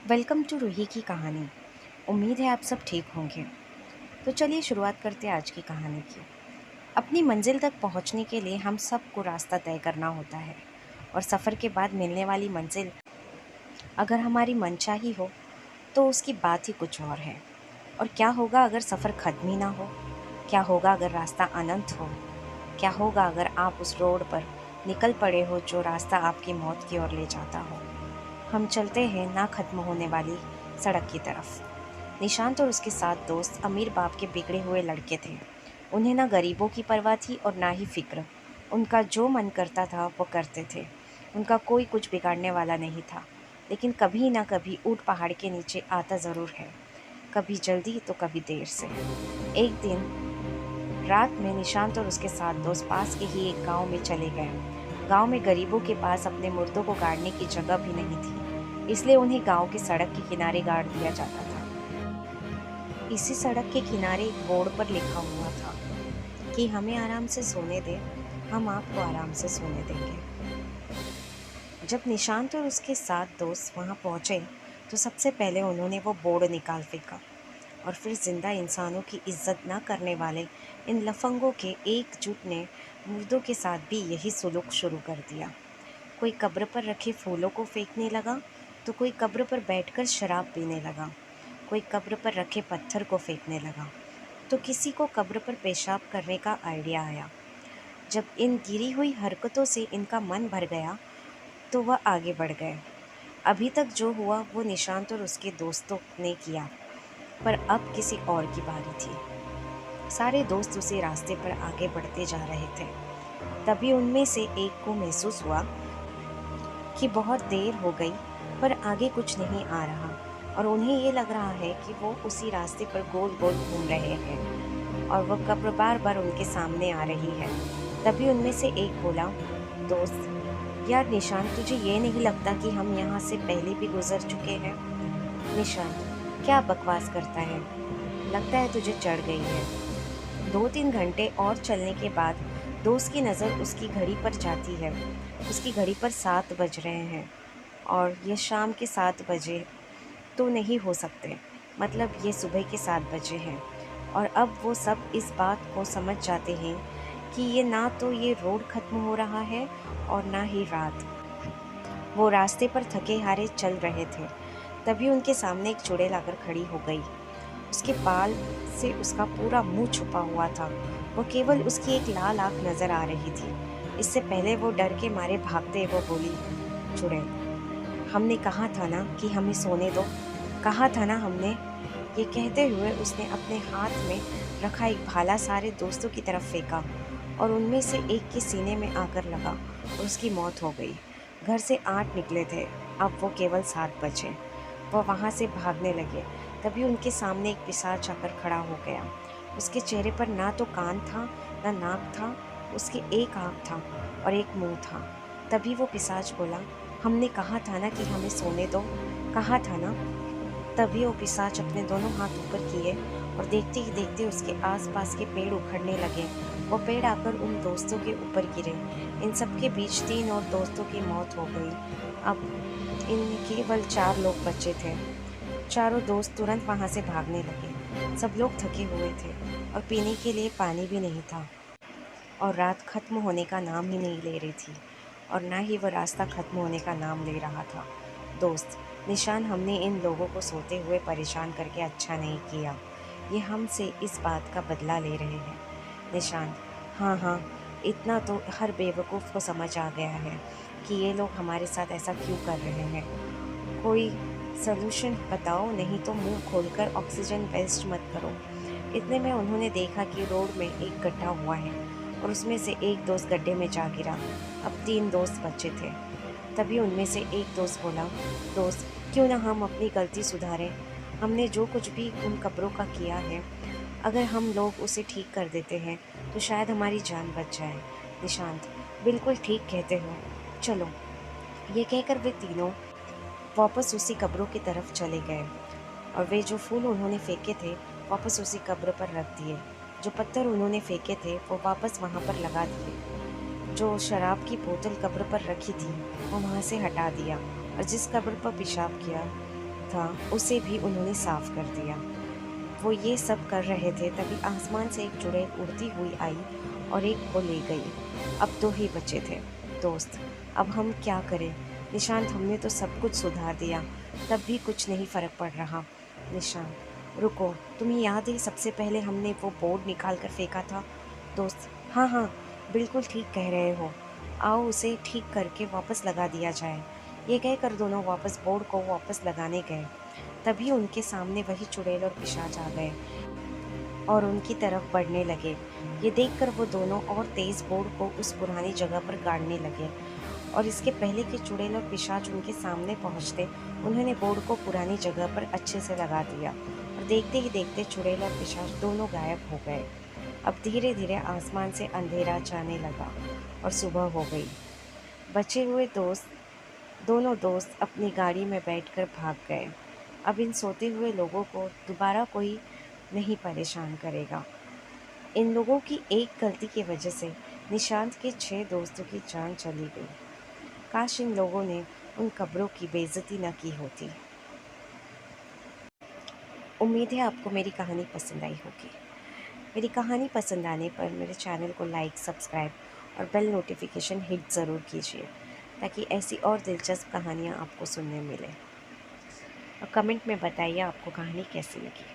Welcome to Ruhi की कहानी। उम्मीद है आप सब ठीक होंगे। तो चलिए शुरुआत करते हैं आज की कहानी की। अपनी मंजिल तक पहुंचने के लिए हम सबको रास्ता तय करना होता है और सफ़र के बाद मिलने वाली मंजिल अगर हमारी मनचाही हो तो उसकी बात ही कुछ और है। और क्या होगा अगर सफ़र खत्म ही ना हो? क्या होगा अगर रास्ता अनंत हो? क्या होगा अगर आप उस रोड पर निकल पड़े हो जो रास्ता आपकी मौत की ओर ले जाता हो? हम चलते हैं ना खत्म होने वाली सड़क की तरफ। निशांत और उसके 7 दोस्त अमीर बाप के बिगड़े हुए लड़के थे। उन्हें ना गरीबों की परवाह थी और ना ही फिक्र। उनका जो मन करता था वो करते थे। उनका कोई कुछ बिगाड़ने वाला नहीं था। लेकिन कभी ना कभी ऊंट पहाड़ के नीचे आता ज़रूर है, कभी जल्दी तो कभी देर से। एक दिन रात में निशांत और उसके 7 दोस्त पास के ही एक गांव में चले गए। गांव में गरीबों के पास अपने मुर्दों को गाड़ने की जगह भी नहीं थी, इसलिए उन्हें गांव के सड़क के किनारे गाड़ दिया जाता था। इसी सड़क के किनारे एक बोर्ड पर लिखा हुआ था कि हमें आराम से सोने दें, हम आपको आराम से सोने देंगे। जब निशांत और उसके 7 दोस्त वहां पहुंचे तो सबसे पहले उन्होंने वो बोर्ड निकाल फेंका और फिर जिंदा इंसानों की इज्जत न करने वाले इन लफंगों के एकजुट ने मुर्दों के साथ भी यही सुलूक शुरू कर दिया। कोई कब्र पर रखे फूलों को फेंकने लगा तो कोई कब्र पर बैठकर शराब पीने लगा। कोई कब्र पर रखे पत्थर को फेंकने लगा तो किसी को कब्र पर पेशाब करने का आइडिया आया। जब इन गिरी हुई हरकतों से इनका मन भर गया तो वह आगे बढ़ गए। अभी तक जो हुआ वो निशांत और उसके दोस्तों ने किया, पर अब किसी और की बारी थी। सारे दोस्त उसी रास्ते पर आगे बढ़ते जा रहे थे। तभी उनमें से एक को महसूस हुआ कि बहुत देर हो गई पर आगे कुछ नहीं आ रहा और उन्हें ये लग रहा है कि वो उसी रास्ते पर गोल गोल घूम रहे हैं और वह कब्र बार बार उनके सामने आ रही है। तभी उनमें से एक बोला, दोस्त यार निशांत, तुझे ये नहीं लगता कि हम यहाँ से पहले भी गुजर चुके हैं? निशांत, क्या बकवास करता है, लगता है तुझे चढ़ गई है। 2-3 घंटे और चलने के बाद दोस्त की नज़र उसकी घड़ी पर जाती है। उसकी घड़ी पर 7 बज रहे हैं और ये शाम के 7 बजे तो नहीं हो सकते, मतलब ये सुबह के 7 बजे हैं। और अब वो सब इस बात को समझ जाते हैं कि ये ना तो ये रोड ख़त्म हो रहा है और ना ही रात। वो रास्ते पर थके हारे चल रहे थे। तभी उनके सामने एक चुड़ैल आकर खड़ी हो गई। उसके बाल से उसका पूरा मुंह छुपा हुआ था। वो केवल उसकी एक लाल आंख नजर आ रही थी। इससे पहले वो डर के मारे भागते वो बोली, चुड़ैल, हमने कहा था ना कि हमें सोने दो, कहा था ना हमने। ये कहते हुए उसने अपने हाथ में रखा एक भाला सारे दोस्तों की तरफ फेंका और उनमें से एक के सीने में आकर लगा और उसकी मौत हो गई। घर से 8 निकले थे, अब वो केवल 7 बचे। वह वहाँ से भागने लगे। तभी उनके सामने एक पिशाच आकर खड़ा हो गया। उसके चेहरे पर ना तो कान था ना नाक था, उसके एक आँख था और एक मुंह था। तभी वो पिशाच बोला, हमने कहा था ना कि हमें सोने दो, कहा था ना। तभी वो पिशाच अपने दोनों हाथ ऊपर किए और देखते ही देखते उसके आसपास के पेड़ उखड़ने लगे। वो पेड़ आकर उन दोस्तों के ऊपर गिरे। इन सब के बीच 3 और दोस्तों की मौत हो गई। अब इनमें केवल 4 लोग बचे थे। चारों दोस्त तुरंत वहाँ से भागने लगे। सब लोग थके हुए थे और पीने के लिए पानी भी नहीं था और रात खत्म होने का नाम ही नहीं ले रही थी और ना ही वह रास्ता खत्म होने का नाम ले रहा था। दोस्त निशान, हमने इन लोगों को सोते हुए परेशान करके अच्छा नहीं किया। ये हमसे इस बात का बदला ले रहे हैं। निशान, हाँ हाँ, इतना तो हर बेवकूफ़ को समझ आ गया है कि ये लोग हमारे साथ ऐसा क्यों कर रहे हैं। कोई सलूशन बताओ, नहीं तो मुंह खोलकर ऑक्सीजन वेस्ट मत करो। इतने में उन्होंने देखा कि रोड में एक गड्ढा हुआ है और उसमें से एक दोस्त गड्ढे में जा गिरा। अब 3 दोस्त बचे थे। तभी उनमें से एक दोस्त बोला, दोस्त क्यों ना हम अपनी गलती सुधारें। हमने जो कुछ भी उन कब्रों का किया है, अगर हम लोग उसे ठीक कर देते हैं तो शायद हमारी जान बच जाए। निशांत, बिल्कुल ठीक कहते हो, चलो। ये कहकर वे तीनों वापस उसी कब्रों की तरफ चले गए और वे जो फूल उन्होंने फेंके थे वापस उसी कब्र पर रख दिए। जो पत्थर उन्होंने फेंके थे वो वापस वहाँ पर लगा दिए। जो शराब की बोतल कब्र पर रखी थी वो वहाँ से हटा दिया और जिस कब्र पर पेशाब किया था उसे भी उन्होंने साफ कर दिया। वो ये सब कर रहे थे तभी आसमान से एक चुड़ैल उड़ती हुई आई और एक को ले गई। अब दो ही बचे थे। दोस्त, अब हम क्या करें? निशांत, हमने तो सब कुछ सुधार दिया, तब भी कुछ नहीं फर्क पड़ रहा। निशांत, रुको, तुम्हें याद है सबसे पहले हमने वो बोर्ड निकाल कर फेंका था? दोस्त, हाँ हाँ, बिल्कुल ठीक कह रहे हो। आओ उसे ठीक करके वापस लगा दिया जाए। ये कहकर दोनों वापस बोर्ड को वापस लगाने गए। तभी उनके सामने वही चुड़ैल और पिशाच आ गए और उनकी तरफ बढ़ने लगे। ये देखकर वो दोनों और तेज बोर्ड को उस पुरानी जगह पर गाड़ने लगे और इसके पहले कि चुड़ैल और पिशाच उनके सामने पहुंचते, उन्होंने बोर्ड को पुरानी जगह पर अच्छे से लगा दिया और देखते ही देखते चुड़ैल और पिशाच दोनों गायब हो गए। अब धीरे धीरे आसमान से अंधेरा जाने लगा और सुबह हो गई। बचे हुए दोनों दोस्त अपनी गाड़ी में बैठकर भाग गए। अब इन सोते हुए लोगों को दोबारा कोई नहीं परेशान करेगा। इन लोगों की एक गलती की वजह से निशांत के 6 दोस्तों की जान चली गई। काश इन लोगों ने उन कब्रों की बेइज्जती न की होती। उम्मीद है आपको मेरी कहानी पसंद आई होगी। मेरी कहानी पसंद आने पर मेरे चैनल को लाइक, सब्सक्राइब और बेल नोटिफिकेशन हिट ज़रूर कीजिए ताकि ऐसी और दिलचस्प कहानियाँ आपको सुनने मिले। और कमेंट में बताइए आपको कहानी कैसी लगी।